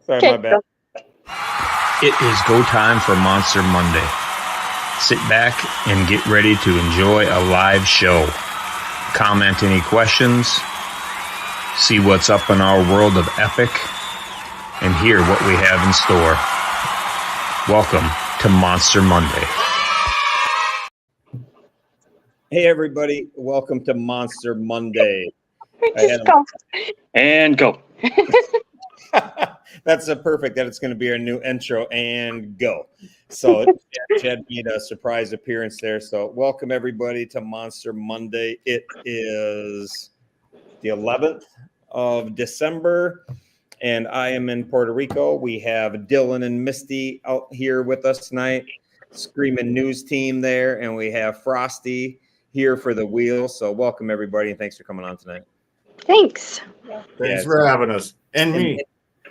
Sorry, my bad. It is go time for Monster Monday. Sit back and get ready to enjoy a live show. Comment any questions, see what's up in our world of epic, and hear what we have in store. Welcome to Monster Monday. Hey, everybody. Welcome to Monster Monday. And go. That's a perfect that it's going to be our new intro and go. So Chad made a surprise appearance there. So welcome everybody to Monster Monday. It is the 11th of December and I am in Puerto Rico. We have Dylan and Misty out here with us tonight, Screaming News team there, and we have Frosty here for the wheel. So welcome everybody and thanks for coming on tonight. Thanks. Thanks for having us. And me.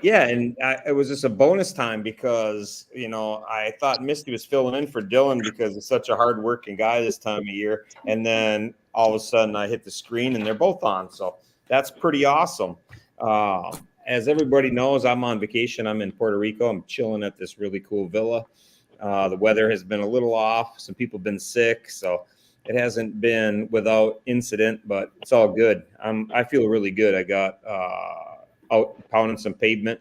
Yeah, and it was just a bonus time because, you know, I thought Misty was filling in for Dylan because he's such a hard-working guy this time of year. And then all of a sudden I hit the screen and they're both on. So that's pretty awesome. As everybody knows, I'm on vacation. I'm in Puerto Rico. I'm chilling at this really cool villa. The weather has been a little off. Some people have been sick. So it hasn't been without incident, but it's all good. I feel really good. I got out pounding some pavement,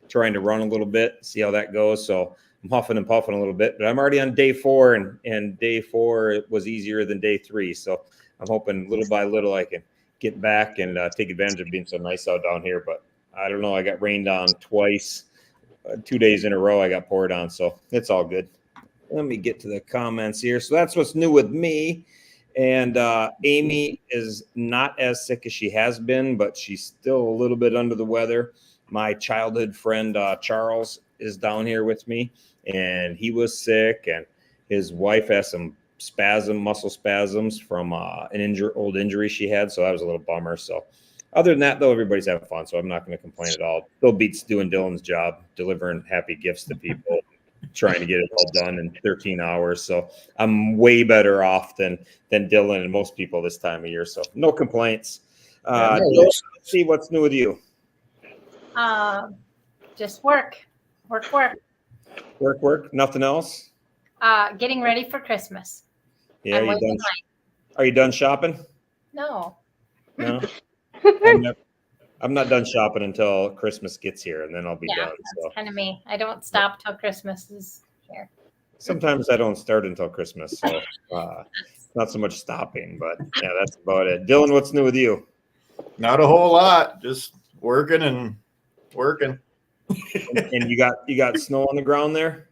trying to run a little bit, see how that goes. So I'm huffing and puffing a little bit, but I'm already on day 4, and day 4 was easier than day 3. So I'm hoping little by little I can get back and take advantage of being so nice out down here. But I don't know. I got rained on twice, 2 days in a row. I got poured on, so it's all good. Let me get to the comments here. So that's what's new with me. And Amy is not as sick as she has been, but she's still a little bit under the weather. My childhood friend, Charles, is down here with me, and he was sick, and his wife has some muscle spasms from an old injury she had, so that was a little bummer. So other than that, though, everybody's having fun, so I'm not going to complain at all. Still beats doing Dylan's job, delivering happy gifts to people, trying to get it all done in 13 hours. So I'm way better off than Dylan and most people this time of year. So no complaints. Let's see what's new with you. Just work. Nothing else. Getting ready for Christmas. Yeah. Are you done shopping? No. I'm not done shopping until Christmas gets here, and then I'll be done. That's kind of me. I don't stop till Christmas is here. Sometimes I don't start until Christmas, so not so much stopping, but yeah, that's about it. Dylan, what's new with you? Not a whole lot, just working and working. And you got snow on the ground there?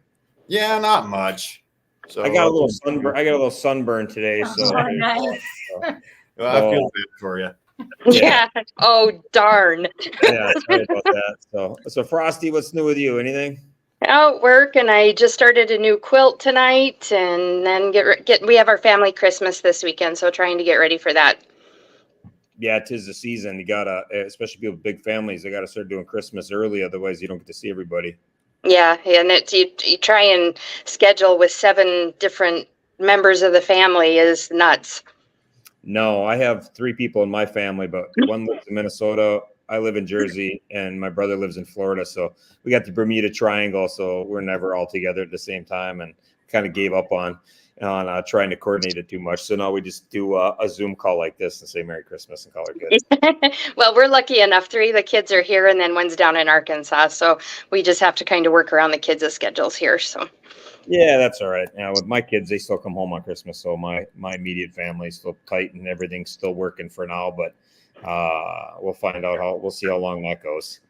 Yeah, not much. So I got a little sunburn. I got a little sunburn today, so nice. I feel bad for you. Yeah. Oh, darn. Yeah, sorry about that. So Frosty, what's new with you? Anything? Out work, and I just started a new quilt tonight, and then we have our family Christmas this weekend, so trying to get ready for that. Yeah, 'tis the season. You gotta, especially people with big families, they gotta start doing Christmas early, otherwise you don't get to see everybody. Yeah, and you try and schedule with 7 different members of the family is nuts. No, I have 3 people in my family, but one lives in Minnesota. I live in Jersey, and my brother lives in Florida. So we got the Bermuda Triangle, so we're never all together at the same time, and kind of gave up on trying to coordinate it too much. So now we just do a Zoom call like this and say Merry Christmas and call it good. Well, we're lucky enough. 3 of the kids are here, and then one's down in Arkansas. So we just have to kind of work around the kids' schedules here. So. Yeah, that's all right. Now with my kids, they still come home on Christmas, so my immediate family is still tight and everything's still working for now. But we'll find out we'll see how long that goes.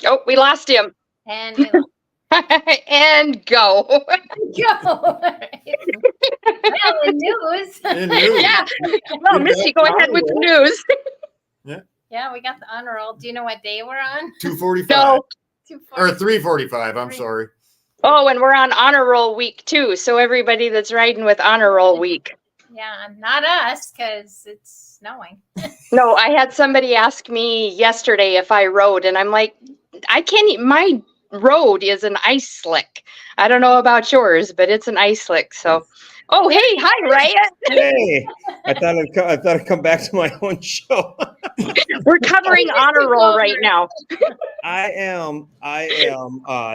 Oh, we lost him. And And go. Go. Well, in news. Yeah. Well, Misty, go ahead with the news. Yeah, we got the honor roll. Do you know what day we're on? 2:45. No. Or 3:45. I'm sorry. Oh, and we're on honor roll week too. So everybody that's riding with honor roll week. Yeah, not us because it's snowing. No, I had somebody ask me yesterday if I rode, and I'm like, I can't. My road is an ice slick. I don't know about yours, but it's an ice slick. So Oh, hey, hi, Ryan. Hey, I thought I'd come back to my own show. We're covering honor roll right now. I am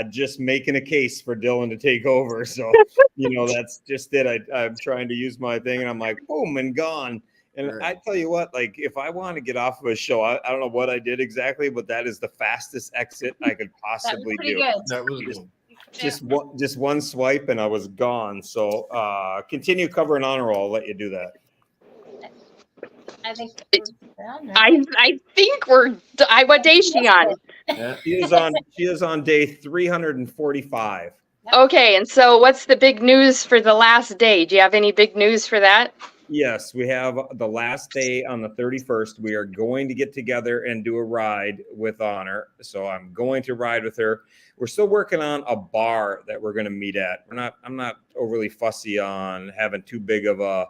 just making a case for Dylan to take over. So, that's just it. I'm trying to use my thing and I'm like, boom, and gone. And Right. I tell you what, like if I want to get off of a show, I don't know what I did exactly, but that is the fastest exit I could That was possibly pretty do. good. That was Just- good. Just one swipe and I was gone. So continue covering honor roll. I'll let you do that. I think we're done, right? I think what day is she on? Yeah. She is on day 345. Okay, and so what's the big news for the last day? Do you have any big news for that? Yes, we have the last day on the 31st. We are going to get together and do a ride with Honor. So I'm going to ride with her. We're still working on a bar that we're going to meet at. I'm not overly fussy on having too big of a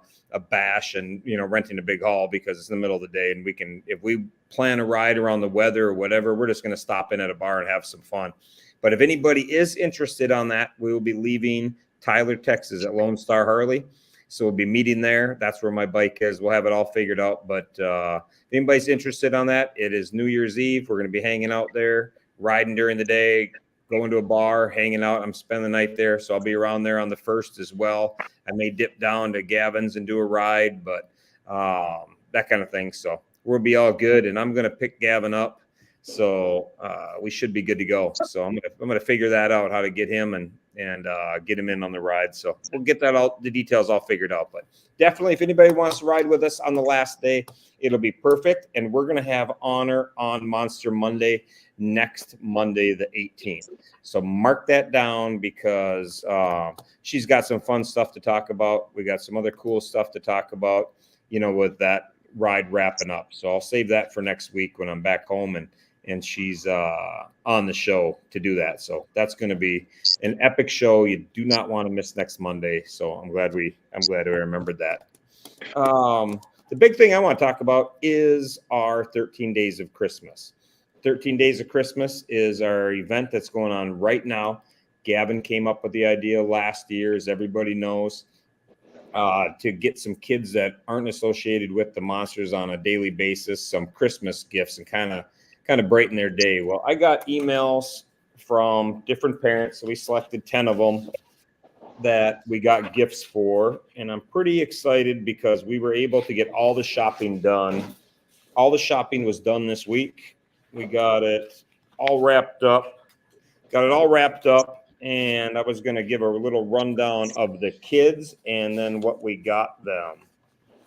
bash and renting a big hall because it's in the middle of the day and if we plan a ride around the weather or whatever, we're just going to stop in at a bar and have some fun. But if anybody is interested on that, we will be leaving Tyler, Texas at Lone Star Harley. So we'll be meeting there. That's where my bike is. We'll have it all figured out. But if anybody's interested on that, it is New Year's Eve. We're going to be hanging out there, riding during the day, going to a bar, hanging out. I'm spending the night there. So I'll be around there on the 1st as well. I may dip down to Gavin's and do a ride, but that kind of thing. So we'll be all good. And I'm going to pick Gavin up. So we should be good to go. So I'm gonna figure that out, how to get him and get him in on the ride. So we'll get that all, the details all figured out. But definitely, if anybody wants to ride with us on the last day, it'll be perfect. And we're gonna have Honor on Monster Monday next Monday, the 18th. So mark that down because she's got some fun stuff to talk about. We got some other cool stuff to talk about, with that ride wrapping up. So I'll save that for next week when I'm back home and she's on the show to do that. So that's going to be an epic show. You do not want to miss next Monday. So I'm glad we remembered that. The big thing I want to talk about is our 13 Days of Christmas. 13 Days of Christmas is our event that's going on right now. Gavin came up with the idea last year, as everybody knows, to get some kids that aren't associated with the monsters on a daily basis, some Christmas gifts and kind of brighten their day. Well, I got emails from different parents. So we selected 10 of them that we got gifts for. And I'm pretty excited because we were able to get all the shopping done. All the shopping was done this week. We got it all wrapped up. And I was going to give a little rundown of the kids and then what we got them.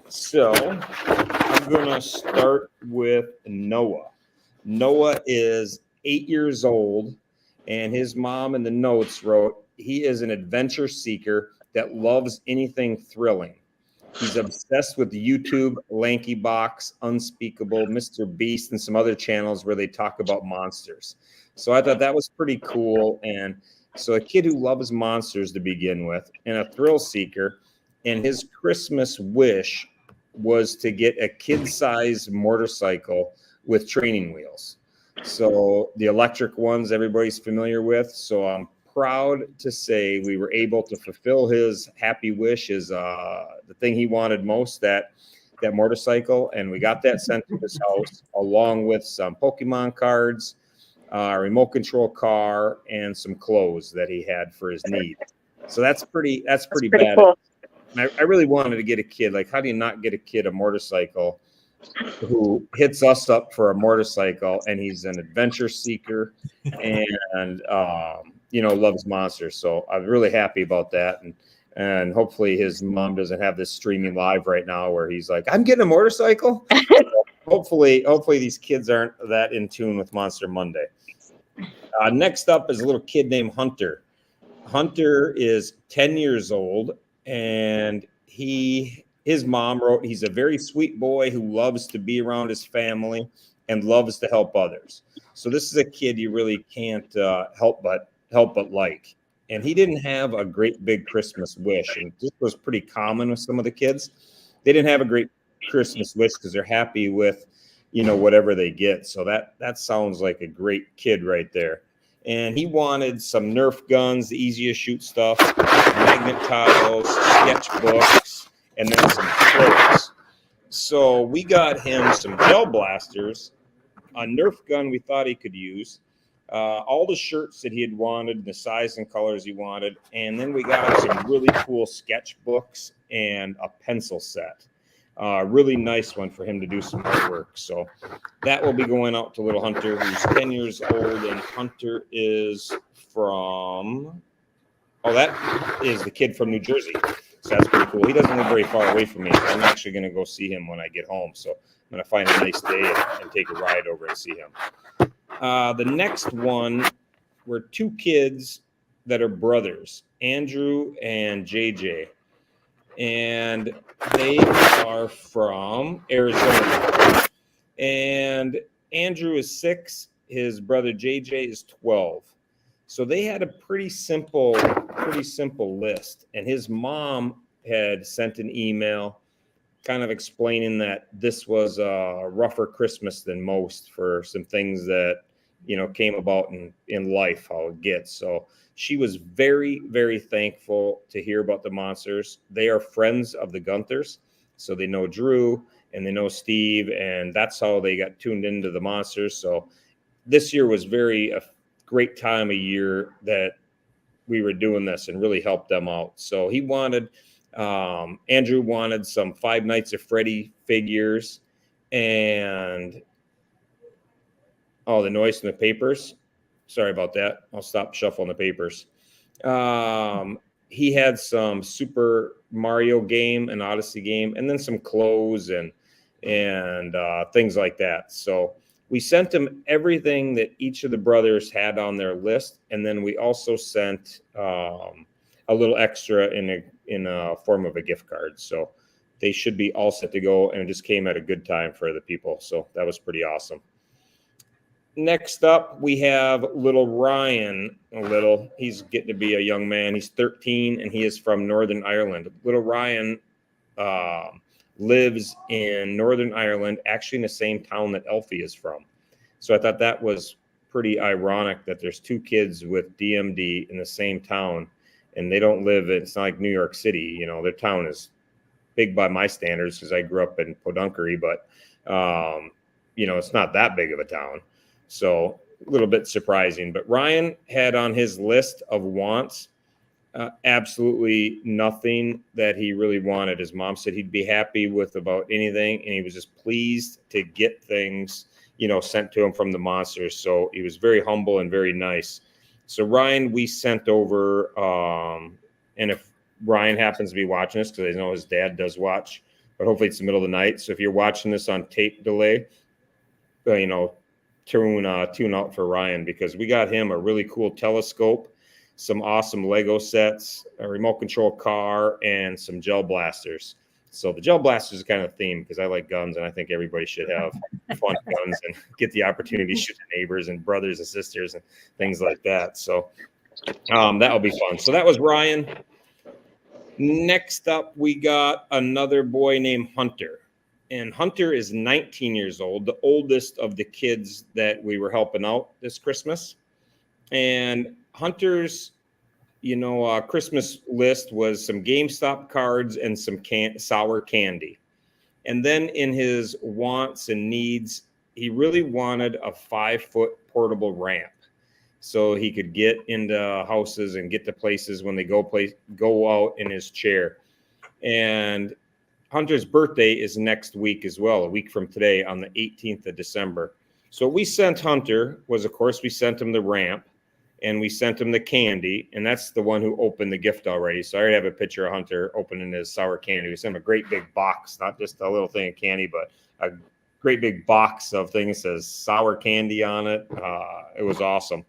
So I'm going to start with Noah. Noah is 8 years old, and his mom in the notes wrote, he is an adventure seeker that loves anything thrilling. He's obsessed with YouTube, Lanky Box, Unspeakable, Mr. Beast, and some other channels where they talk about monsters. So I thought that was pretty cool. And so a kid who loves monsters to begin with and a thrill seeker, and his Christmas wish was to get a kid-sized motorcycle with training wheels. So the electric ones everybody's familiar with. So I'm proud to say we were able to fulfill his happy wish, is the thing he wanted most, that motorcycle. And we got that sent to his house along with some Pokemon cards, a remote control car, and some clothes that he had for his need. So that's pretty bad. Cool. And I really wanted to get a kid. Like, how do you not get a kid a motorcycle who hits us up for a motorcycle, and he's an adventure seeker and loves monsters. So I'm really happy about that. And hopefully his mom doesn't have this streaming live right now where he's like, I'm getting a motorcycle. Hopefully these kids aren't that in tune with Monster Monday. Next up is a little kid named Hunter. Hunter is 10 years old, and his mom wrote, he's a very sweet boy who loves to be around his family and loves to help others. So this is a kid you really can't help but like. And he didn't have a great big Christmas wish. And this was pretty common with some of the kids. They didn't have a great Christmas wish because they're happy with, whatever they get. So that sounds like a great kid right there. And he wanted some Nerf guns, the easiest shoot stuff, magnet tiles, sketchbooks, and then some clothes. So we got him some gel blasters, a Nerf gun we thought he could use, all the shirts that he had wanted, the size and colors he wanted, and then we got him some really cool sketchbooks and a pencil set. Really nice one for him to do some artwork. So that will be going out to little Hunter, who's 10 years old, and Hunter is from, that is the kid from New Jersey. So that's pretty cool. He doesn't live very far away from me, so I'm actually going to go see him when I get home. So I'm going to find a nice day and take a ride over and see him. The next one were two kids that are brothers, Andrew and JJ. And they are from Arizona. And Andrew is 6. His brother JJ is 12. So they had a pretty simple list. And his mom had sent an email kind of explaining that this was a rougher Christmas than most for some things that, came about in life, how it gets. So she was very, very thankful to hear about the Monsters. They are friends of the Gunthers. So they know Drew and they know Steve, and that's how they got tuned into the Monsters. So this year was a great time of year that we were doing this and really helped them out. So he wanted, Andrew wanted some Five Nights at Freddy figures and, the noise from the papers. Sorry about that. I'll stop shuffling the papers. He had some Super Mario game, an Odyssey game, and then some clothes and things like that. So we sent him everything that each of the brothers had on their list, and then we also sent a little extra in a form of a gift card. So they should be all set to go, and it just came at a good time for the people. So that was pretty awesome. Next up, we have little Ryan. He's getting to be a young man. He's 13, and he is from Northern Ireland. Little Ryan lives in Northern Ireland, actually in the same town that Elfie is from. So I thought that was pretty ironic that there's two kids with DMD in the same town, and they don't live in, it's not like New York City. Their town is big by my standards because I grew up in Podunkery, but, it's not that big of a town. So a little bit surprising, but Ryan had on his list of wants absolutely nothing that he really wanted. His mom said he'd be happy with about anything, and he was just pleased to get things, sent to him from the Monsters. So he was very humble and very nice. So Ryan, we sent over, and if Ryan happens to be watching this, because I know his dad does watch, but hopefully it's the middle of the night. So if you're watching this on tape delay, tune out for Ryan, because we got him a really cool telescope, some awesome Lego sets, a remote control car, and some gel blasters. So the gel blasters is kind of a theme because I like guns, and I think everybody should have fun guns and get the opportunity to shoot their neighbors and brothers and sisters and things like that. So that'll be fun. So that was Ryan. Next up, we got another boy named Hunter. And Hunter is 19 years old, the oldest of the kids that we were helping out this Christmas. And Hunter's, Christmas list was some GameStop cards and some sour candy. And then in his wants and needs, he really wanted a 5-foot portable ramp so he could get into houses and get to places when they go out in his chair. And Hunter's birthday is next week as well, a week from today on the 18th of December. So we sent Hunter was, of course, we sent him the ramp and we sent him the candy. And that's the one who opened the gift already. So I already have a picture of Hunter opening his sour candy. We sent him a great big box, not just a little thing of candy, but a great big box of things that says sour candy on it. It was awesome.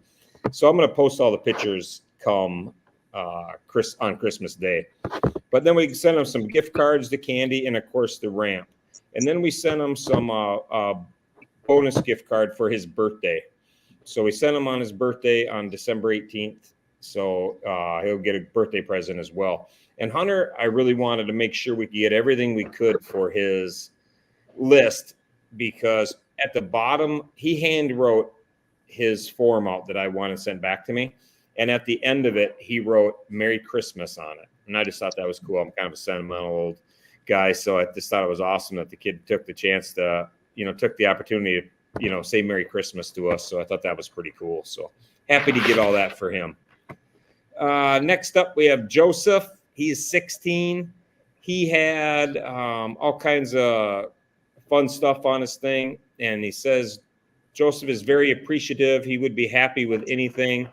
So I'm going to post all the pictures come on Christmas Day. But then we sent him some gift cards, the candy, and of course the ramp. And then we sent him some bonus gift card for his birthday. So we sent him on his birthday on December 18th. So he'll get a birthday present as well. And Hunter, I really wanted to make sure we could get everything we could for his list, because at the bottom, he hand wrote his form out that I wanted sent back to me. And at the end of it, he wrote Merry Christmas on it. And I just thought that was cool. I'm kind of a sentimental old guy. So I just thought it was awesome that the kid took the chance to, took the opportunity to, say Merry Christmas to us. So I thought that was pretty cool. So happy to get all that for him. Next up, we have Joseph. He is 16. He had all kinds of fun stuff on his thing. And he says, Joseph is very appreciative. He would be happy with anything.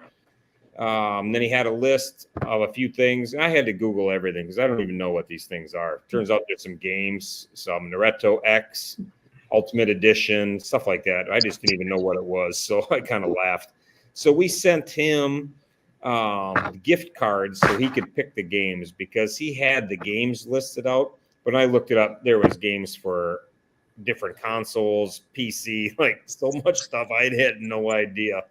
Then he had a list of a few things. And I had to Google everything because I don't even know what these things are. Turns out there's some games, some Naruto X, Ultimate Edition, stuff like that. I just didn't even know what it was. So I kind of laughed. So we sent him gift cards so he could pick the games because he had the games listed out. When I looked it up, there was games for different consoles, PC, like so much stuff. I had no idea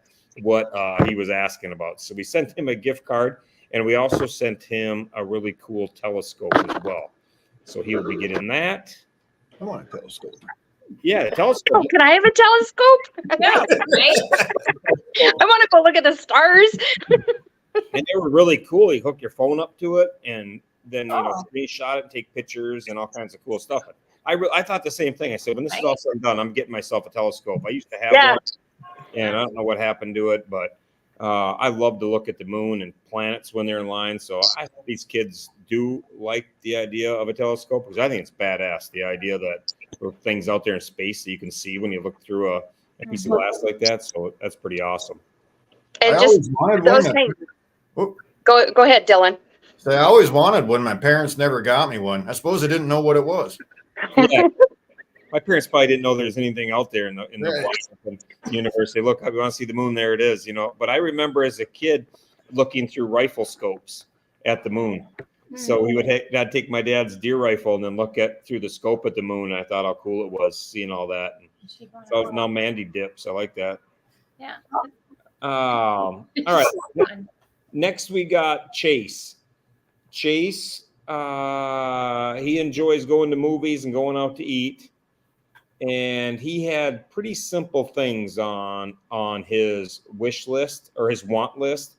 what he was asking about. So we sent him a gift card, and we also sent him a really cool telescope as well. So he will be getting that. I want a telescope. Yeah, the telescope. Oh, can I have a telescope? Yeah, right? I want to go look at the stars. And they were really cool. You hook your phone up to it, and then screenshot it, and take pictures, and all kinds of cool stuff. I thought the same thing. I said, when this is all said and done, I'm getting myself a telescope. I used to have one, and I don't know what happened to it, but I love to look at the moon and planets when they're in line. So I hope these kids do like the idea of a telescope because I think it's badass. The idea that there are things out there in space that you can see when you look through a piece of glass like that. So that's pretty awesome. And I just always wanted those one. things. Go ahead, Dylan. I always wanted one. My parents never got me one. I suppose they didn't know what it was. Yeah. My parents probably didn't know there's anything out there in the Washington universe. They look, I want to see the moon. There it is, But I remember as a kid looking through rifle scopes at the moon. So I'd take my dad's deer rifle and then look through the scope at the moon. I thought how cool it was seeing all that. So now Mandy dips. I like that. Yeah. All right. Next we got Chase. Chase, he enjoys going to movies and going out to eat. And he had pretty simple things on his wish list or his want list.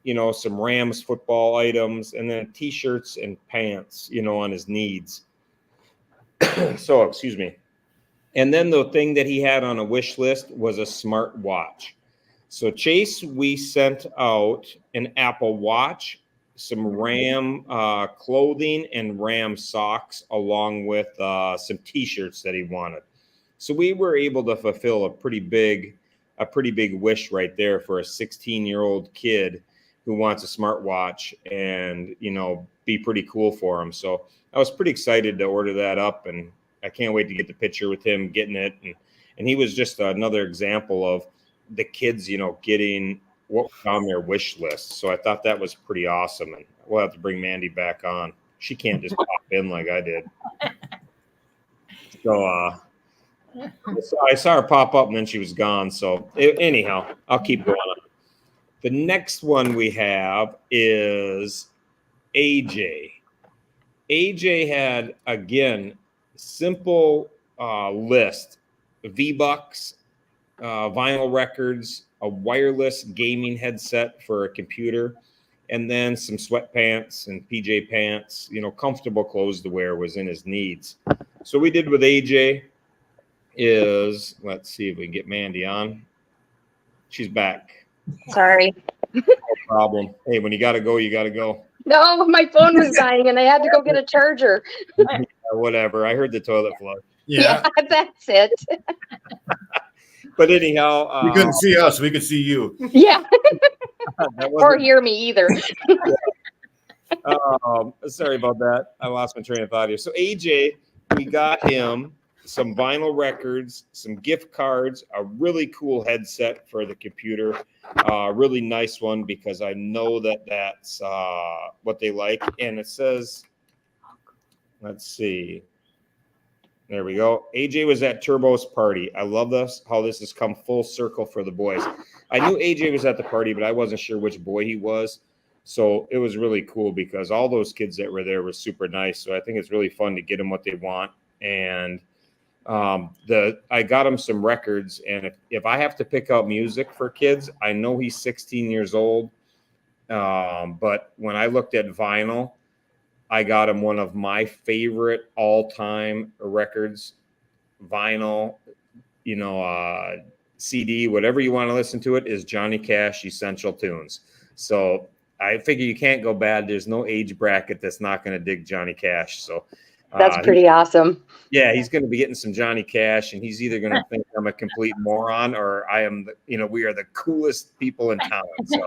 Some Rams football items and then T-shirts and pants, on his needs. So, excuse me. And then the thing that he had on a wish list was a smart watch. So Chase, we sent out an Apple Watch, some Ram clothing and Ram socks, along with some T-shirts that he wanted. So we were able to fulfill a pretty big wish right there for a 16-year-old kid who wants a smartwatch and be pretty cool for him. So I was pretty excited to order that up, and I can't wait to get the picture with him getting it. And he was just another example of the kids, getting what was on their wish list. So I thought that was pretty awesome. And we'll have to bring Mandy back on. She can't just pop in like I did. So I saw her pop up and then she was gone. So anyhow, I'll keep going on. The next one we have is AJ. AJ had, again, simple list: V-Bucks, vinyl records, a wireless gaming headset for a computer, and then some sweatpants and PJ pants. Comfortable clothes to wear was in his needs. So we did with AJ is, let's see if we can get Mandy on. She's back. Sorry. No problem. Hey, when you got to go, you got to go. No, my phone was dying and I had to go get a charger. Whatever. I heard the toilet flush. Yeah. That's it. But anyhow, You couldn't see us. We could see you. Yeah. that Or wasn't- hear me either. Sorry about that. I lost my train of thought here. So AJ, we got him some vinyl records, some gift cards, a really cool headset for the computer, really nice one because I know that's what they like. And it says, let's see. There we go. AJ was at Turbo's party. I love this, how this has come full circle for the boys. I knew AJ was at the party, but I wasn't sure which boy he was. So it was really cool because all those kids that were there were super nice. So I think it's really fun to get them what they want. And I got him some records, and if I have to pick out music for kids, I know he's 16 years old. But when I looked at vinyl, I got him one of my favorite all-time records, vinyl, CD, whatever you want to listen to it, is Johnny Cash Essential Tunes. So I figure you can't go bad. There's no age bracket that's not going to dig Johnny Cash. So That's pretty awesome. yeah, he's going to be getting some Johnny Cash, and he's either going to think I'm a complete moron or we are the coolest people in town. So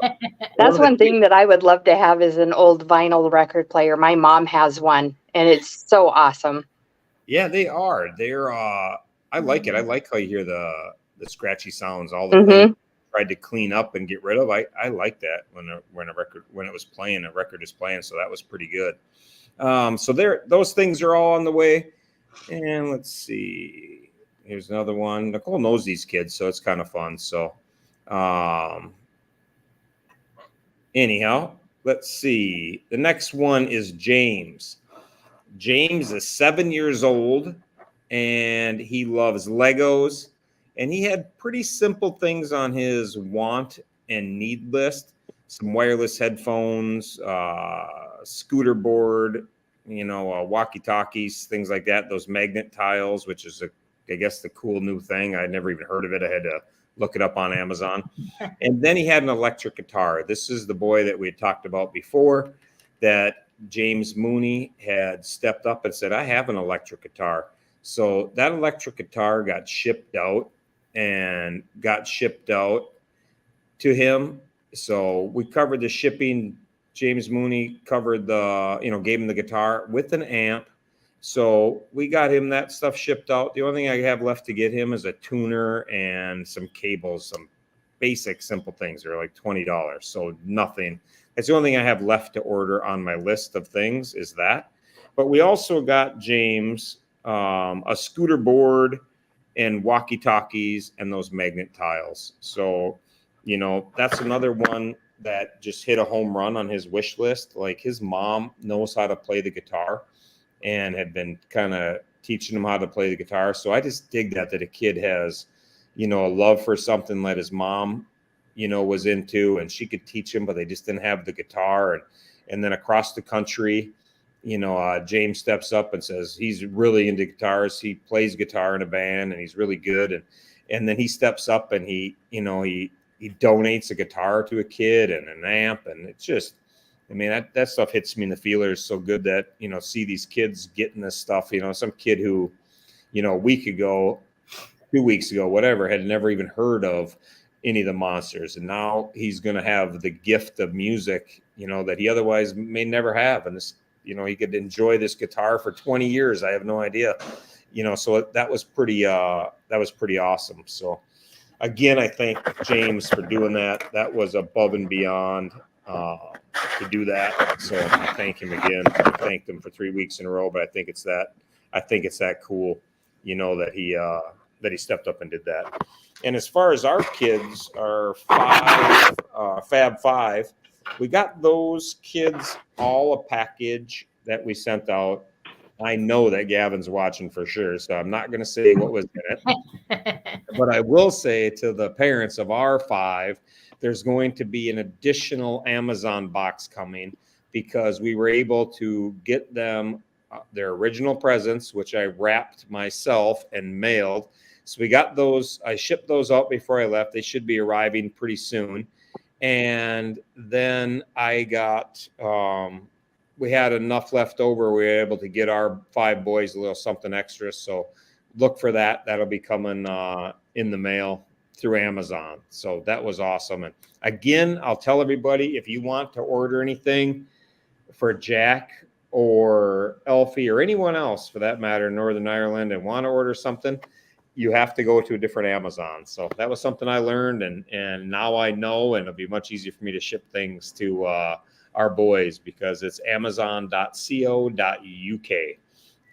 That's one thing that I would love to have is an old vinyl record player. My mom has one, and it's so awesome. Yeah, they are. They're I like it. I like how you hear the scratchy sounds, all the things I tried to clean up and get rid of. I like that when it was playing, a record is playing. So that was pretty good. So those things are all on the way. And let's see. Here's another one. Nicole knows these kids, so it's kind of fun. So anyhow, let's see. The next one is James. James is 7 years old, and he loves Legos. And he had pretty simple things on his want and need list. Some wireless headphones, scooter board, walkie-talkies, things like that. Those magnet tiles, which is, I guess, the cool new thing. I'd never even heard of it. I had to look it up on Amazon. And then he had an electric guitar. This is the boy that we had talked about before, that James Mooney had stepped up and said, I have an electric guitar. So that electric guitar got shipped out to him. So we covered the shipping. James Mooney covered gave him the guitar with an amp. So we got him that stuff shipped out. The only thing I have left to get him is a tuner and some cables, some basic simple things. They're like $20. So nothing. That's the only thing I have left to order on my list of things is that. But we also got James a scooter board and walkie-talkies and those magnet tiles. So, that's another one that just hit a home run on his wish list. Like, his mom knows how to play the guitar and had been kind of teaching him how to play the guitar. So I just dig that a kid has, a love for something that his mom, was into, and she could teach him, but they just didn't have the guitar. And then across the country, James steps up and says he's really into guitars. He plays guitar in a band and he's really good. And then he steps up and he donates a guitar to a kid and an amp. And it's just, that stuff hits me in the feelers so good that, see these kids getting this stuff, some kid who, a week ago, 2 weeks ago, whatever, had never even heard of any of the Monsters. And now he's going to have the gift of music, that he otherwise may never have. And this, he could enjoy this guitar for 20 years. I have no idea, so that was pretty awesome. So again, I thank James for doing that. That was above and beyond to do that. So I thank him again. I thanked him for 3 weeks in a row, but I think it's that cool, that he stepped up and did that. And as far as our kids, our Fab Five, we got those kids all a package that we sent out. I know that Gavin's watching for sure, so I'm not going to say what was in it. But I will say to the parents of our 5, there's going to be an additional Amazon box coming because we were able to get them their original presents, which I wrapped myself and mailed. So we got those. I shipped those out before I left. They should be arriving pretty soon. And then I got, we had enough left over. We were able to get our 5 boys a little something extra. So look for that. That'll be coming in the mail through Amazon. So that was awesome. And again, I'll tell everybody, if you want to order anything for Jack or Elfie or anyone else for that matter in Northern Ireland and want to order something, you have to go to a different Amazon. So that was something I learned, and now I know, and it'll be much easier for me to ship things to our boys because it's amazon.co.uk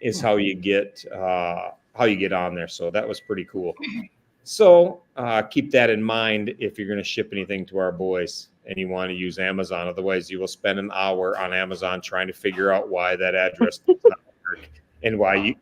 is how you get on there. So that was pretty cool. So keep that in mind if you're going to ship anything to our boys and you want to use Amazon. Otherwise, you will spend an hour on Amazon trying to figure out why that address does not work and why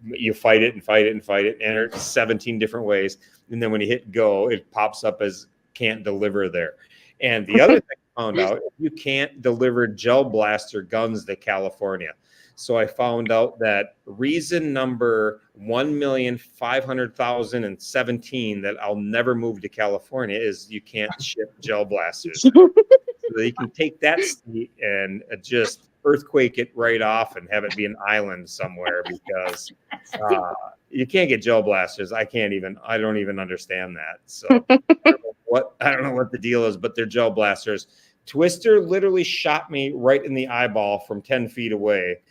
you fight it and fight it and fight it, enter 17 different ways. And then when you hit go, it pops up as can't deliver there. And the other thing I found out, you can't deliver gel blaster guns to California. So I found out that reason number 1,500,017 that I'll never move to California is you can't ship gel blasters. So you can take that state and just earthquake it right off and have it be an island somewhere, because you can't get gel blasters. I don't even understand that. So I don't know what the deal is, but they're gel blasters. Twister literally shot me right in the eyeball from 10 feet away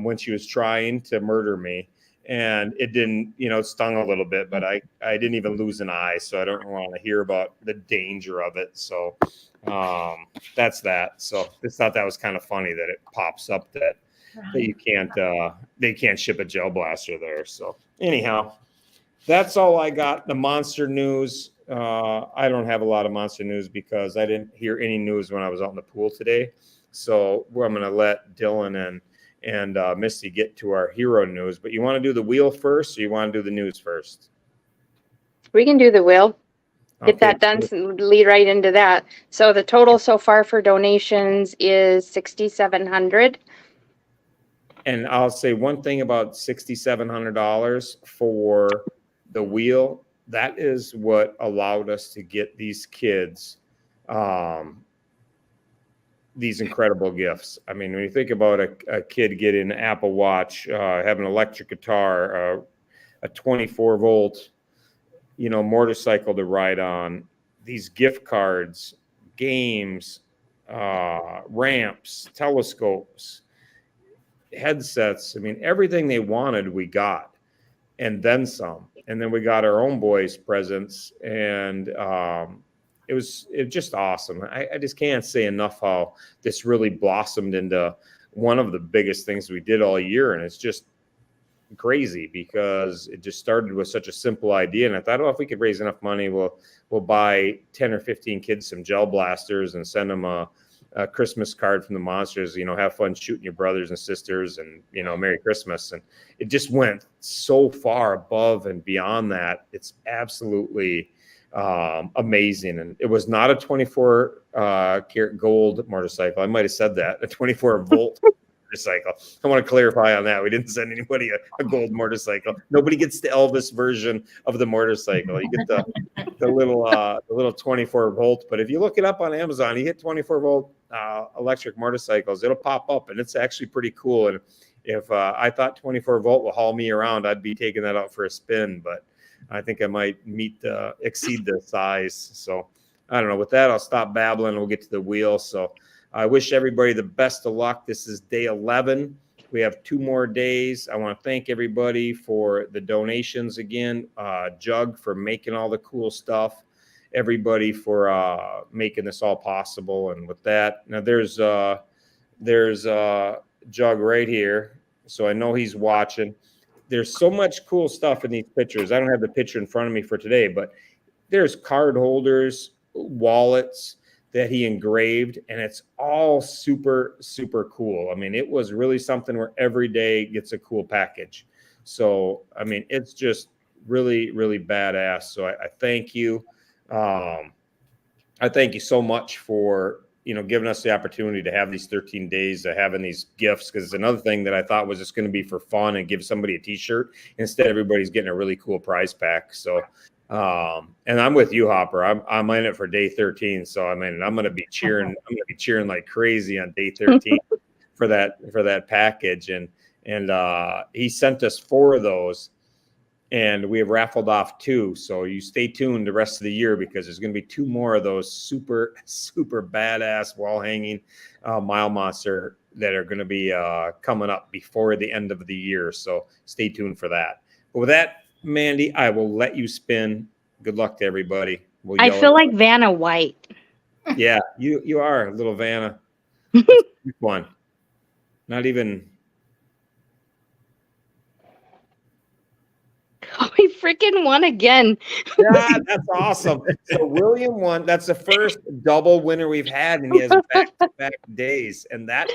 when she was trying to murder me. And it didn't, it stung a little bit, but I didn't even lose an eye. So I don't want to hear about the danger of it. So that's that. So I just thought that was kind of funny that it pops up that you can't, they can't ship a gel blaster there. So anyhow, that's all I got. The monster news. I don't have a lot of monster news because I didn't hear any news when I was out in the pool today. So I'm going to let Dylan and Misty get to our hero news. But you want to do the wheel first, or you want to do the news first? We can do the wheel. Get Okay. that done, lead right into that. So the total so far for donations is $6,700. And I'll say one thing about $6,700 for the wheel. That is what allowed us to get these kids these incredible gifts. I mean, when you think about a kid getting an Apple Watch, have an electric guitar, a 24 volt, motorcycle to ride on, these gift cards, games, ramps, telescopes, headsets. I mean, everything they wanted, we got, and then some. And then we got our own boys presents, and it was just awesome. I just can't say enough how this really blossomed into one of the biggest things we did all year. And it's just crazy because it just started with such a simple idea. And I thought, if we could raise enough money, we'll buy 10 or 15 kids some gel blasters and send them a Christmas card from the Monsters, have fun shooting your brothers and sisters, and, Merry Christmas. And it just went so far above and beyond that. It's absolutely amazing. And it was not a 24 karat gold motorcycle. I might have said that, a 24 volt motorcycle. I want to clarify on that. We didn't send anybody a gold motorcycle. Nobody gets the Elvis version of the motorcycle. You get the little 24 volt. But if you look it up on Amazon, you hit 24 volt electric motorcycles, it'll pop up, and it's actually pretty cool. And if I thought 24 volt will haul me around, I'd be taking that out for a spin. But I think I might exceed the size. So I don't know. With that, I'll stop babbling. We'll get to the wheel. So I wish everybody the best of luck. This is day 11. We have 2 more days. I want to thank everybody for the donations again. Jug for making all the cool stuff. Everybody for making this all possible. And with that, now there's Jug right here. So I know he's watching. There's so much cool stuff in these pictures. I don't have the picture in front of me for today, but there's card holders, wallets that he engraved, and it's all super, super cool. I mean, it was really something where every day gets a cool package. So, I mean, it's just really, really badass. So I thank you. I thank you so much for, giving us the opportunity to have these 13 days of having these gifts, because it's another thing that I thought was just going to be for fun and give somebody a t-shirt. Instead, everybody's getting a really cool prize pack. So, and I'm with you, Hopper. I'm in it for day 13. So, I mean, I'm going to be cheering like crazy on day 13 for that package. And he sent us 4 of those, and we have raffled off 2. So you stay tuned the rest of the year, because there's going to be 2 more of those super, super badass wall hanging Mile Monster that are going to be coming up before the end of the year. So stay tuned for that. But with that, Mandy, I will let you spin. Good luck to everybody. I feel like Vanna White. Yeah, you are a little Vanna. One. Not even. Oh, he freaking won again. Yeah, that's awesome. So William won. That's the first double winner we've had, and he has back-to-back days. And that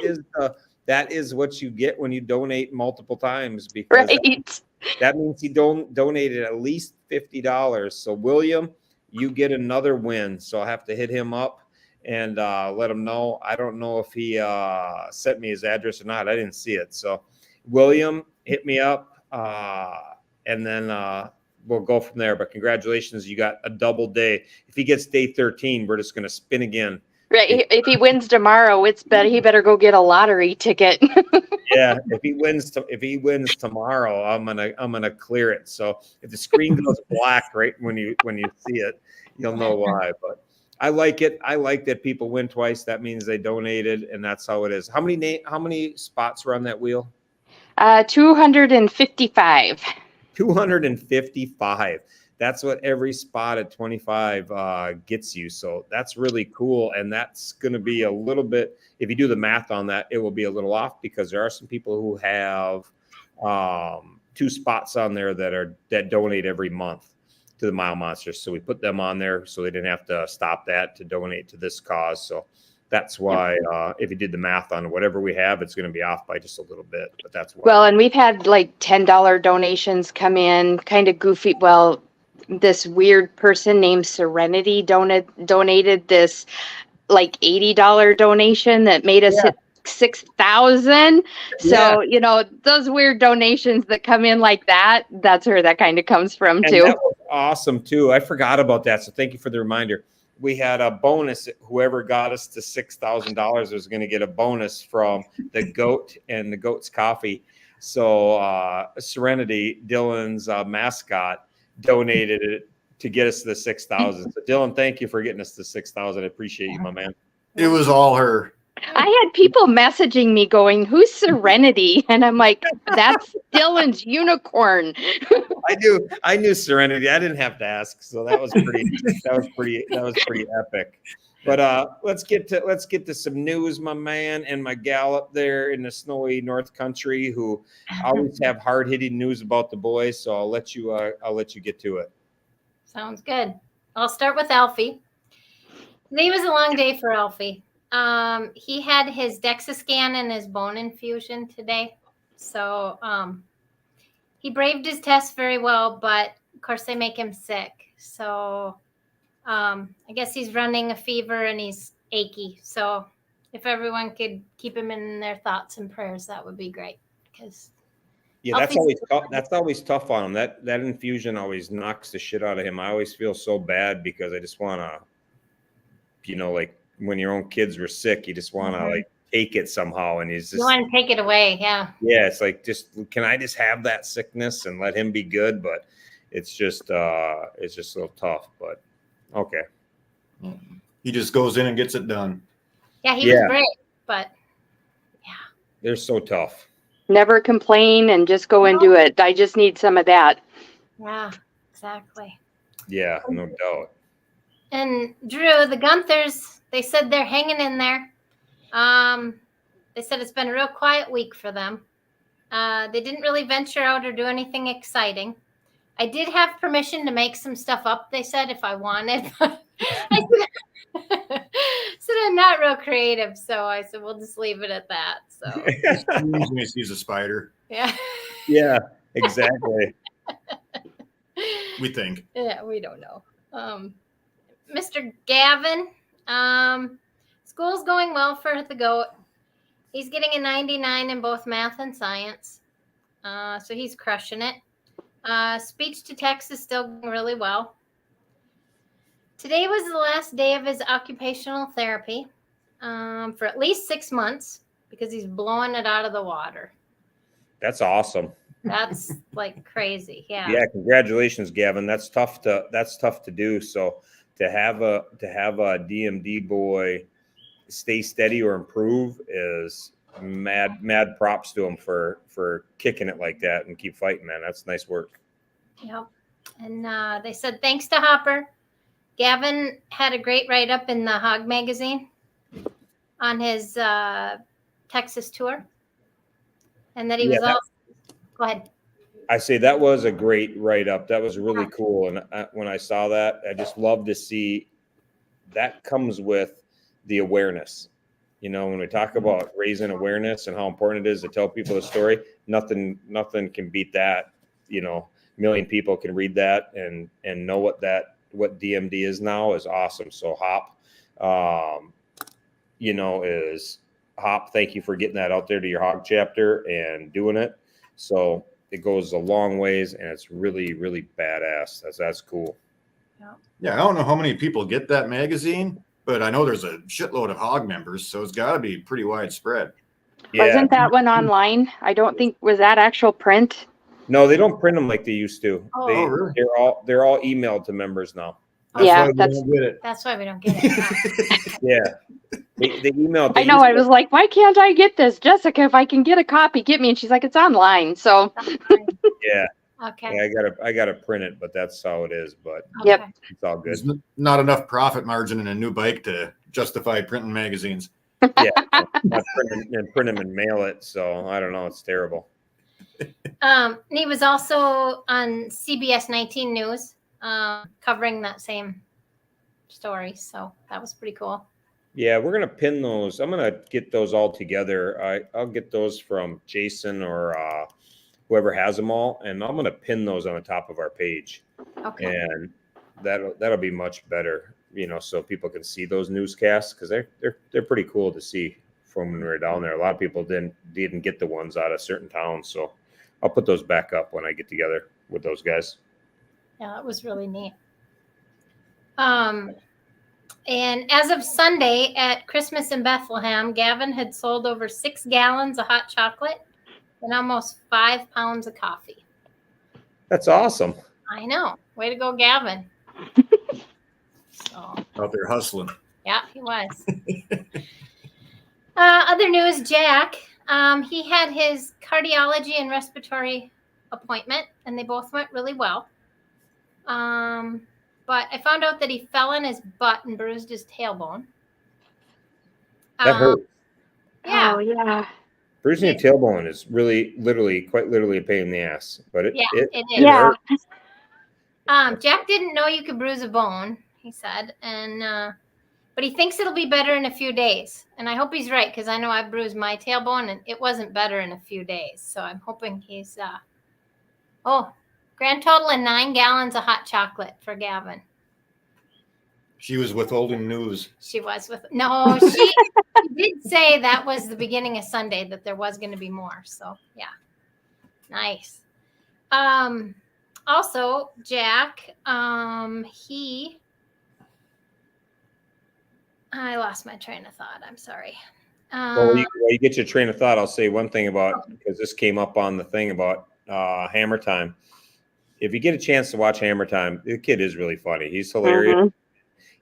is what you get when you donate multiple times, because Right. That means he donated at least $50. So William, you get another win. So I'll have to hit him up and let him know. I don't know if he sent me his address or not. I didn't see it. So William, hit me up, and then we'll go from there. But congratulations, you got a double day. If he gets day 13, we're just going to spin again. Right. If he wins tomorrow, he better go get a lottery ticket. Yeah, if he wins tomorrow, I'm gonna clear it. So if the screen goes black right when you see it, you'll know why. But I like it. I like that people win twice. That means they donated, and that's how it is. How many spots were on that wheel? 255. 255. That's what every spot at 25 gets you. So that's really cool. And that's going to be a little bit, if you do the math on that, it will be a little off because there are some people who have 2 spots on there that donate every month to the Mile Monsters. So we put them on there so they didn't have to stop that to donate to this cause. So that's why if you did the math on whatever we have, it's going to be off by just a little bit. But that's why. Well, and we've had like $10 donations come in, kind of goofy. Well, this weird person named Serenity donated this like $80 donation that made us hit 6,000. So, those weird donations that come in like that, that's where that kind of comes from too. That was awesome too. I forgot about that. So thank you for the reminder. We had a bonus. Whoever got us to $6,000 was going to get a bonus from the goat and the goat's coffee. So Serenity, Dylan's mascot, donated it to get us to the 6,000. So Dylan, thank you for getting us to 6,000. I appreciate you, my man. It was all her. I had people messaging me going, "Who's Serenity?" And I'm like, "That's Dylan's unicorn." I knew Serenity. I didn't have to ask. So that was pretty epic. But let's get to some news, my man and my gal up there in the snowy North Country who always have hard-hitting news about the boys. So I'll let you get to it. Sounds good. I'll start with Alfie. Today was a long day for Alfie. He had his DEXA scan and his bone infusion today. So he braved his test very well, but of course they make him sick. So I guess he's running a fever and he's achy. So if everyone could keep him in their thoughts and prayers, that would be great. Because that's always tough. That's always tough on him. That infusion always knocks the shit out of him. I always feel so bad because I just want to, like when your own kids were sick, you just want to like take it somehow, and he's just, you want to take it away. Yeah. It's like, can I just have that sickness and let him be good? But it's just a little tough. But okay. He just goes in and gets it done. Yeah, he was great, but they're so tough. Never complain and just go and do it. I just need some of that. Yeah, exactly. Yeah, no doubt. And Drew, the Gunthers, they said they're hanging in there. They said it's been a real quiet week for them. They didn't really venture out or do anything exciting. I did have permission to make some stuff up, they said, if I wanted. I said I'm not real creative, so I said we'll just leave it at that. So He's a spider. Yeah. Yeah, exactly. We think. Yeah, we don't know. Mr. Gavin, school's going well for the goat. He's getting a 99 in both math and science. So he's crushing it. Speech to text is still going really well. Today was the last day of his occupational therapy for at least 6 months because he's blowing it out of the water. That's awesome. That's like crazy. Yeah. Yeah, congratulations, Gavin. That's tough to do. So to have a DMD boy stay steady or improve is mad props to him for kicking it like that and keep fighting, man. That's nice work. Yep. And they said thanks to Hopper. Gavin had a great write-up in the Hog magazine on his Texas tour. And that he was all... Go ahead. I say that was a great write-up. That was really cool. And when I saw that, I just love to see that comes with the awareness. When we talk about raising awareness and how important it is to tell people the story, nothing can beat that. million people can read that and know what DMD is now is awesome. So Hop, is Hop. Thank you for getting that out there to your hog chapter and doing it. So it goes a long ways, and it's really, really badass. That's cool. Yeah, I don't know how many people get that magazine, but I know there's a shitload of hog members, so it's got to be pretty widespread. Yeah. Wasn't that one online? I don't think, was that actual print? No, they don't print them like they used to. Oh, really? They're all emailed to members now. Yeah, why we that's- don't get it. That's why we don't get it. Yeah. They emailed. I know. I was like, why can't I get this? Jessica, if I can get a copy, get me. And she's like, it's online. So, Yeah. Okay. Yeah, I gotta print it, but that's how it is. But Yep. Okay. it's all good. There's not enough profit margin in a new bike to justify printing magazines. Yeah, I print them and mail it. So I don't know. It's terrible. And he was also on CBS 19 News, covering that same story. So that was pretty cool. Yeah, we're gonna pin those. I'm gonna get those all together. I'll get those from Jason or whoever has them all, and I'm gonna pin those on the top of our page, Okay. and that'll be much better, so people can see those newscasts because they're pretty cool to see from when we were down there. A lot of people didn't get the ones out of certain towns, so I'll put those back up when I get together with those guys. Yeah, that was really neat. And as of Sunday at Christmas in Bethlehem, Gavin had sold over 6 gallons of hot chocolate and almost 5 pounds of coffee. That's awesome. I know. Way to go, Gavin. So, Out there hustling. yeah, he was. Other news, Jack. He had his cardiology and respiratory appointment, and they both went really well. But I found out that he fell on his butt and bruised his tailbone. That hurt. Yeah. Oh, yeah. Bruising a tailbone is quite literally a pain in the ass, but it Yeah, it, it is. it Yeah. hurt. Jack didn't know you could bruise a bone, he said, and but he thinks it'll be better in a few days. And I hope he's right, because I know I bruised my tailbone and it wasn't better in a few days. So I'm hoping he's grand total of 9 gallons of hot chocolate for Gavin. She was withholding news. She was she did say that was the beginning of Sunday, that there was going to be more. So yeah, nice. Also, Jack, I lost my train of thought. I'm sorry. Well, while you get your train of thought, I'll say one thing about, because this came up on the thing about Hammer Time. If you get a chance to watch Hammer Time, the kid is really funny. He's hilarious. Mhm.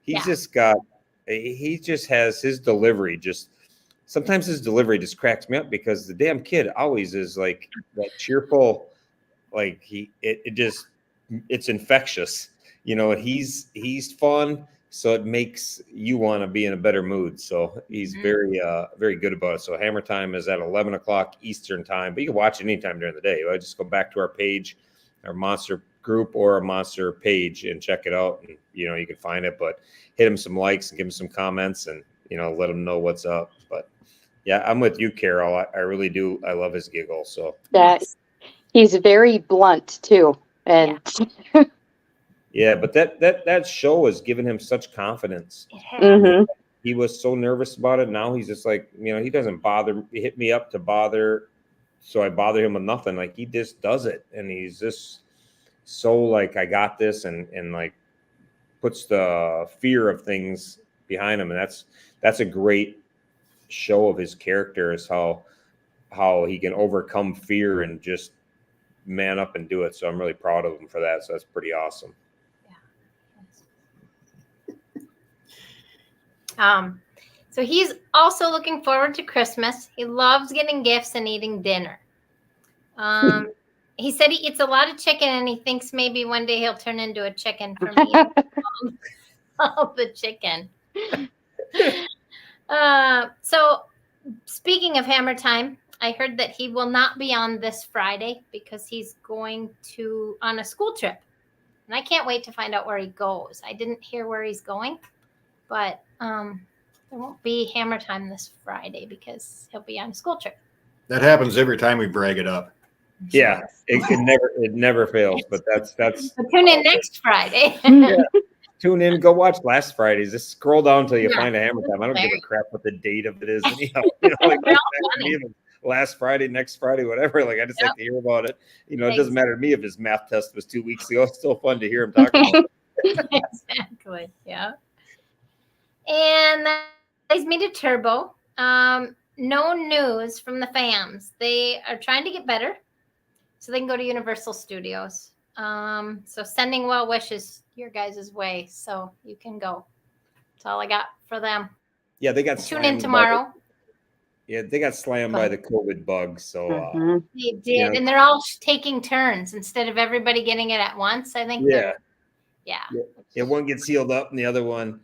He just has his delivery. Sometimes his delivery just cracks me up because the damn kid always is like that cheerful, like it's infectious. He's fun. So it makes you want to be in a better mood. So he's very good about it. So Hammer Time is at 11 o'clock Eastern time, but you can watch it anytime during the day. I just go back to our page, our Monster group or a Monster page, and check it out. And, you can find it, but hit him some likes and give him some comments and, let him know what's up. But yeah, I'm with you, Carol. I really do. I love his giggle. So That he's very blunt too. And yeah, but that show has given him such confidence. It has. Mhm. He was so nervous about it. Now he's just like, he doesn't hit me up to bother. So I bother him with nothing. Like, he just does it. And he's just so like, I got this, and like puts the fear of things behind him. And that's a great show of his character, is how he can overcome fear and just man up and do it. So I'm really proud of him for that. So that's pretty awesome. So he's also looking forward to Christmas. He loves getting gifts and eating dinner. He said he eats a lot of chicken, and he thinks maybe one day he'll turn into a chicken from eating all the chicken. So speaking of Hammer Time, I heard that he will not be on this Friday because he's going on a school trip. And I can't wait to find out where he goes. I didn't hear where he's going, but there won't be Hammer Time this Friday because he'll be on a school trip. That happens every time we brag it up. Yeah, it never fails. But that's So tune in next Friday. tune in, go watch last Friday's. Just scroll down until you Yeah. find a Hammer Time. I don't give a Very. crap what the date of it is. Anyhow, you know, like They're all funny. last Friday, next Friday, whatever. Like I just like to hear about it. You know, it doesn't matter to me if his math test was 2 weeks ago. It's still fun to hear him talk about it. Exactly. Yeah. And that leads me to Turbo. No news from the fams. They are trying to get better so they can go to Universal Studios. So sending well wishes your guys' way so you can go. That's all I got for them. Yeah, they got Tune in slammed tomorrow. they got slammed by the COVID bug. So Mhm. They did, Yeah. and they're all taking turns instead of everybody getting it at once. I think. yeah. Yeah. One gets healed up and the other one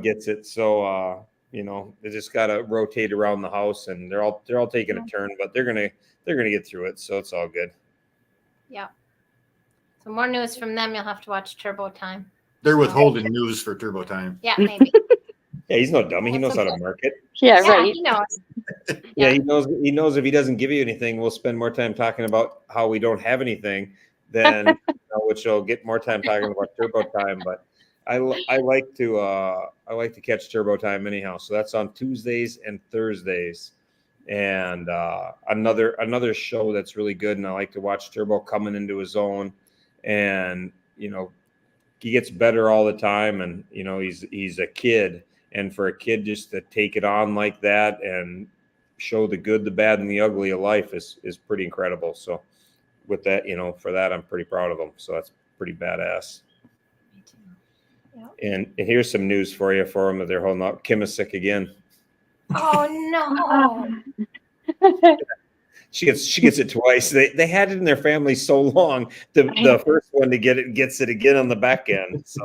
gets it. So you know, they just gotta rotate around the house and they're all taking a turn, but they're gonna get through it. So it's all good. Yeah. So more news from them. You'll have to watch Turbo Time. They're withholding news for Turbo Time. Yeah, maybe. Yeah, he's no dummy. He knows how to market. Yeah, Yeah, right. he knows. Yeah, he knows if he doesn't give you anything, we'll spend more time talking about how we don't have anything than which will get more time talking about Turbo Time. But I like to catch Turbo Time anyhow. So that's on Tuesdays and Thursdays. And another show that's really good, and I like to watch Turbo coming into his own, and you know, he gets better all the time, and you know, he's a kid, and for a kid just to take it on like that and show the good, the bad, and the ugly of life is pretty incredible. So with that, you know, for that, I'm pretty proud of him. So that's pretty badass. Me too. Yep. And here's some news for him that they're holding out. Kim is sick again. Oh no! She gets it twice. They had it in their family so long. The first one to get it gets it again on the back end. So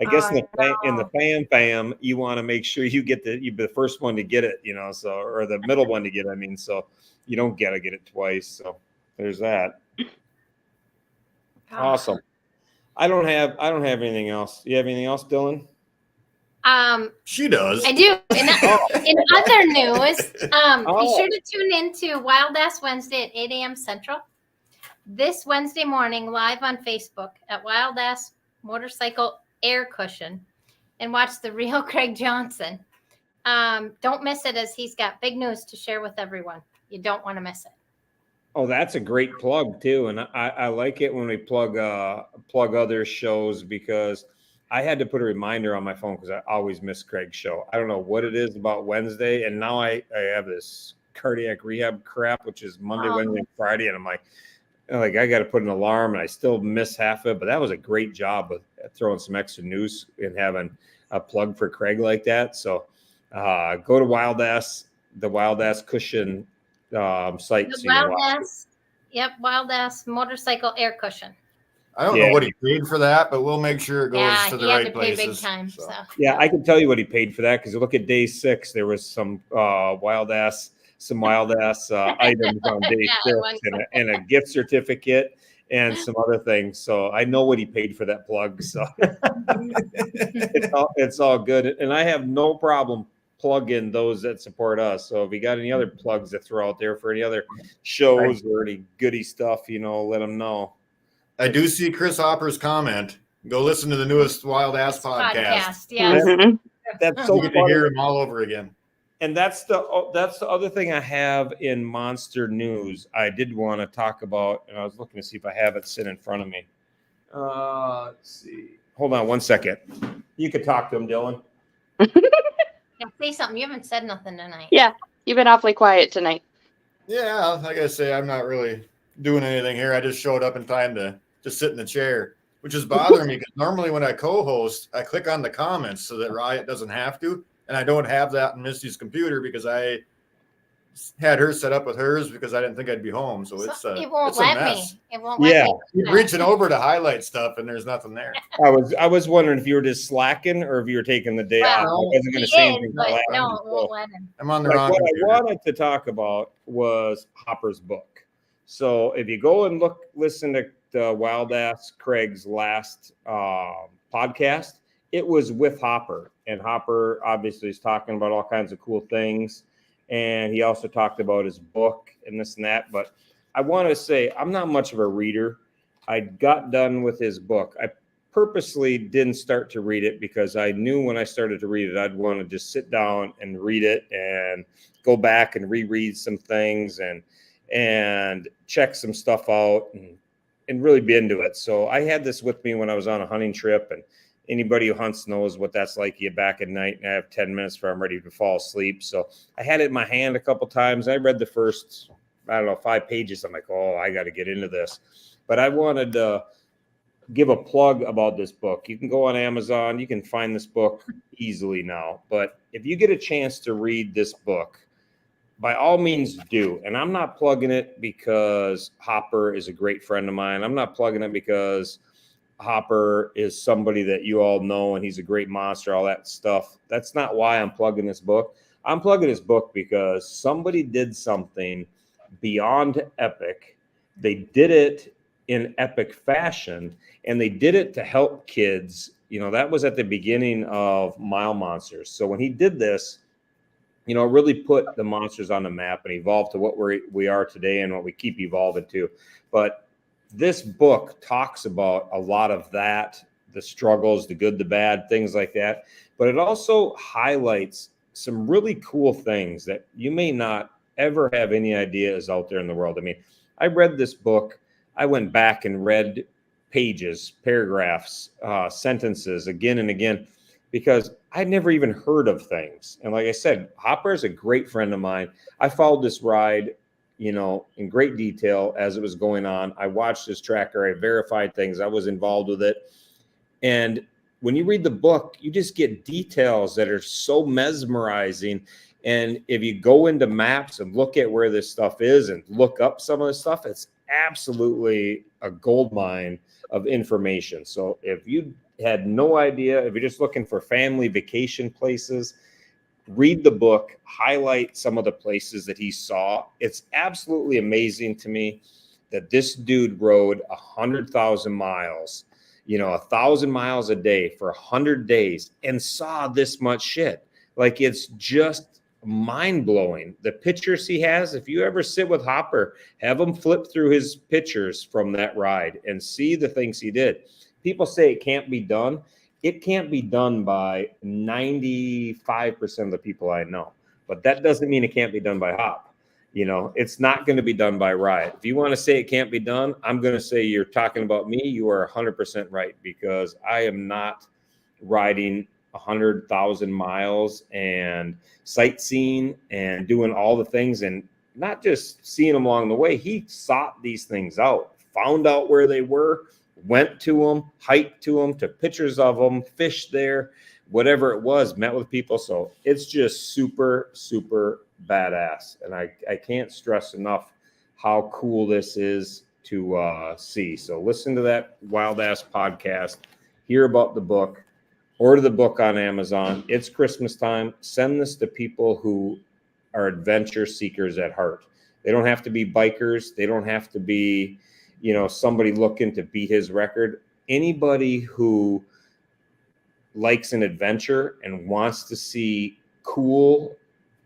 I guess in the fam, you want to make sure you get the first one to get it, you know, so or the middle one to get it. I mean, so you don't get it twice. So there's that. Awesome. I don't have anything else. You have anything else, Dylan? She does. I do. In other news, be sure to tune in to Wild Ass Wednesday at 8 a.m. Central. This Wednesday morning, live on Facebook at Wild Ass Motorcycle Air Cushion, and watch the real Craig Johnson. Don't miss it, as he's got big news to share with everyone. You don't want to miss it. Oh, that's a great plug too, and I like it when we plug other shows, because I had to put a reminder on my phone because I always miss Craig's show. I don't know what it is about Wednesday, and now I have this cardiac rehab crap, which is Monday, Wednesday, Friday, and I'm like I got to put an alarm, and I still miss half of it. But that was a great job of throwing some extra news and having a plug for Craig like that. So go to the Wild Ass Cushion site. Wild Ass Motorcycle Air Cushion. I don't know what he paid for that, but we'll make sure it goes to the right places. Pay big time. So. Yeah, I can tell you what he paid for that, because look at day 6. There was some wild ass items on day 6 and a gift certificate and some other things. So I know what he paid for that plug. So it's all good, and I have no problem plugging those that support us. So if you got any other plugs to throw out there for any other shows or any goody stuff, you know, let them know. I do see Chris Hopper's comment. Go listen to the newest Wild Ass podcast. Yes. Mhm. That's so You get to funny. hear him all over again. And that's the other thing I have in Monster News. I did want to talk about, and I was looking to see if I have it sitting in front of me. Let's see. Hold on 1 second. You could talk to him, Dylan. Yeah, say something. You haven't said nothing tonight. Yeah, you've been awfully quiet tonight. Yeah, like I say, I'm not really doing anything here. I just showed up in time to just sit in the chair, which is bothering me, because normally when I co-host, I click on the comments so that Riot doesn't have to, and I don't have that in Misty's computer because I had her set up with hers because I didn't think I'd be home. So it's it won't it's a let mess. me. It won't let me. Keep reaching over to highlight stuff, and there's nothing there. I was wondering if you were just slacking or if you were taking the day off. I wasn't going to say anything. But last no, week, it won't let him. I'm on the Like, wrong what computer. I wanted to talk about was Hopper's book. So if you go and listen to Wild Ass Craig's last podcast, it was with Hopper, and Hopper obviously is talking about all kinds of cool things, and he also talked about his book and this and that. But I want to say I'm not much of a reader. I got done with his book. I purposely didn't start to read it because I knew when I started to read it, I'd want to just sit down and read it and go back and reread some things and check some stuff out and really be into it. So I had this with me when I was on a hunting trip, and anybody who hunts knows what that's like. You get back at night and I have 10 minutes before I'm ready to fall asleep. So I had it in my hand a couple times. I read the first, 5 pages. I'm like, oh, I got to get into this. But I wanted to give a plug about this book. You can go on Amazon. You can find this book easily now. But if you get a chance to read this book, by all means do. And I'm not plugging it because Hopper is a great friend of mine. I'm not plugging it because Hopper is somebody that you all know and he's a great monster, all that stuff. That's not why I'm plugging this book. I'm plugging this book because somebody did something beyond epic. They did it in epic fashion, and they did it to help kids. That was at the beginning of Mile Monsters. So when he did this, it really put the monsters on the map and evolved to what we are today and what we keep evolving to. But this book talks about a lot of that, the struggles, the good, the bad, things like that. But it also highlights some really cool things that you may not ever have any idea is out there in the world. I mean, I read this book. I went back and read pages, paragraphs, sentences again and again, because I'd never even heard of things. And like I said, Hopper is a great friend of mine. I followed this ride, in great detail as it was going on. I watched his tracker. I verified things. I was involved with it. And when you read the book, you just get details that are so mesmerizing. And if you go into maps and look at where this stuff is and look up some of this stuff, it's absolutely a gold mine of information. So if you had no idea, if you're just looking for family vacation places, read the book, highlight some of the places that he saw. It's absolutely amazing to me that this dude rode 100,000 miles, 1,000 miles a day for 100 days and saw this much shit. Like, it's just mind-blowing. The pictures he has, if you ever sit with Hopper, have him flip through his pictures from that ride and see the things he did. People say it can't be done. It can't be done by 95% of the people I know. But that doesn't mean it can't be done by Hop. It's not going to be done by Riot. If you want to say it can't be done, I'm going to say you're talking about me. You are 100% right, because I am not riding 100,000 miles and sightseeing and doing all the things and not just seeing them along the way. He sought these things out, found out where they were, went to them, hiked to them, took pictures of them, fished there, whatever it was, met with people. So it's just super, super badass. And I can't stress enough how cool this is to see. So listen to that Wild Ass podcast, hear about the book, order the book on Amazon. It's Christmas time. Send this to people who are adventure seekers at heart. They don't have to be bikers. They don't have to be, somebody looking to beat his record. Anybody who likes an adventure and wants to see cool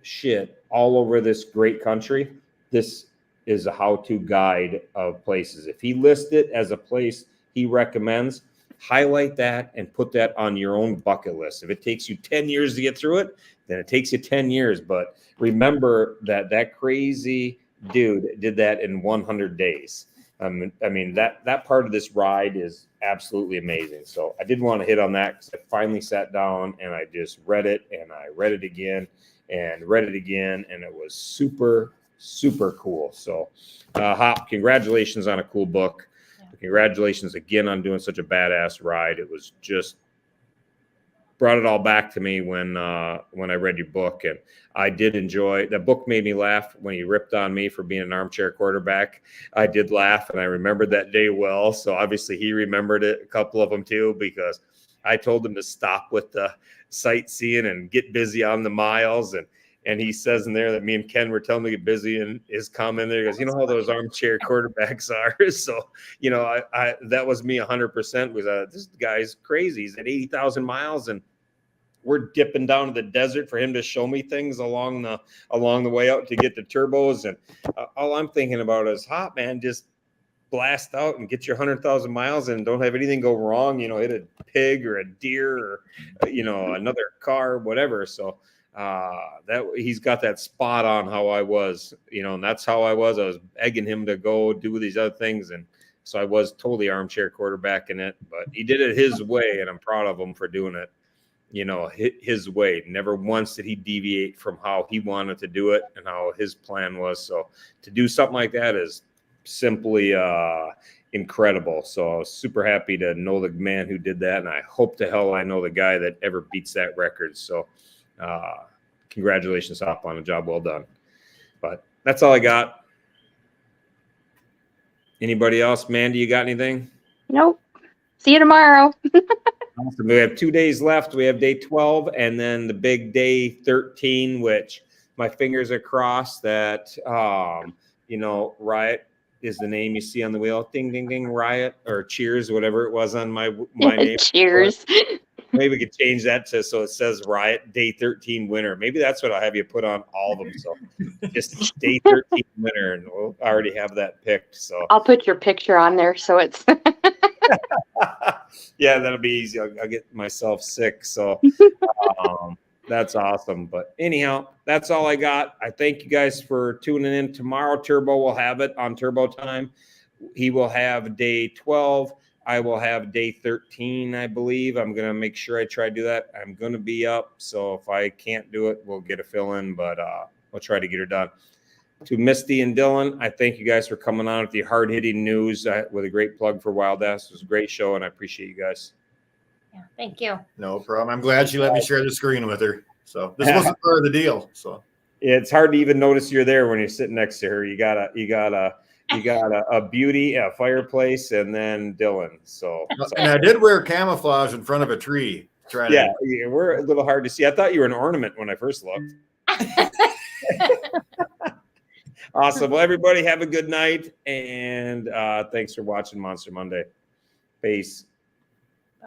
shit all over this great country, this is a how-to guide of places. If he lists it as a place he recommends, highlight that and put that on your own bucket list. If it takes you 10 years to get through it, then it takes you 10 years. But remember that crazy dude did that in 100 days. I mean, that part of this ride is absolutely amazing. So I did want to hit on that because I finally sat down and I just read it, and I read it again and read it again, and it was super, super cool. So Hop, congratulations on a cool book. Congratulations again on doing such a badass ride. It was just brought it all back to me when I read your book, and I did enjoy that book. Made me laugh when you ripped on me for being an armchair quarterback. I did laugh, and I remembered that day well. So obviously he remembered it, a couple of them too, because I told him to stop with the sightseeing and get busy on the miles. And he says in there that me and Ken were telling him to get busy, and his comment there goes, how those armchair quarterbacks are. So, I that was me 100%. Was this guy's crazy. He's at 80,000 miles, and we're dipping down to the desert for him to show me things along the way out to get the turbos. And all I'm thinking about is, hot man, just blast out and get your 100,000 miles and don't have anything go wrong, hit a pig or a deer or, another car, whatever. So that he's got that spot on how I was, and that's how I was egging him to go do these other things. And so I was totally armchair quarterbacking it, but he did it his way. And I'm proud of him for doing it, his way. Never once did he deviate from how he wanted to do it and how his plan was. So to do something like that is simply incredible. So I was super happy to know the man who did that, and I hope to hell I know the guy that ever beats that record. So congratulations, Hop, on a job well done. But that's all I got. Anybody else? Mandy, you got anything? Nope. See you tomorrow. Awesome. We have 2 days left. We have day 12 and then the big day 13, which my fingers are crossed that Riot is the name you see on the wheel. Ding, ding, ding, Riot, or Cheers, whatever it was on my name. Cheers. Maybe we could change that so it says Riot Day 13 winner. Maybe that's what I'll have you put on all of them. So just Day 13 winner, and we'll already have that picked. So I'll put your picture on there so it's yeah, that'll be easy. I'll get myself sick. So that's awesome. But anyhow, that's all I got. I thank you guys for tuning in. Tomorrow, Turbo will have it on Turbo Time. He will have day 12. I will have day 13, I believe. I'm going to make sure I try to do that. I'm going to be up. So if I can't do it, we'll get a fill in, but we'll try to get her done. To Misty and Dylan, I thank you guys for coming on with the hard-hitting news with a great plug for Wild Ass. It was a great show, and I appreciate you guys. Yeah, thank you. No problem. I'm glad she let me share the screen with her. So this wasn't part of the deal. So it's hard to even notice you're there when you're sitting next to her. You got a beauty, a fireplace, and then Dylan. So and I did wear camouflage in front of a tree. Yeah, we're a little hard to see. I thought you were an ornament when I first looked. Awesome. Well, everybody have a good night, and thanks for watching Monster Monday. Peace.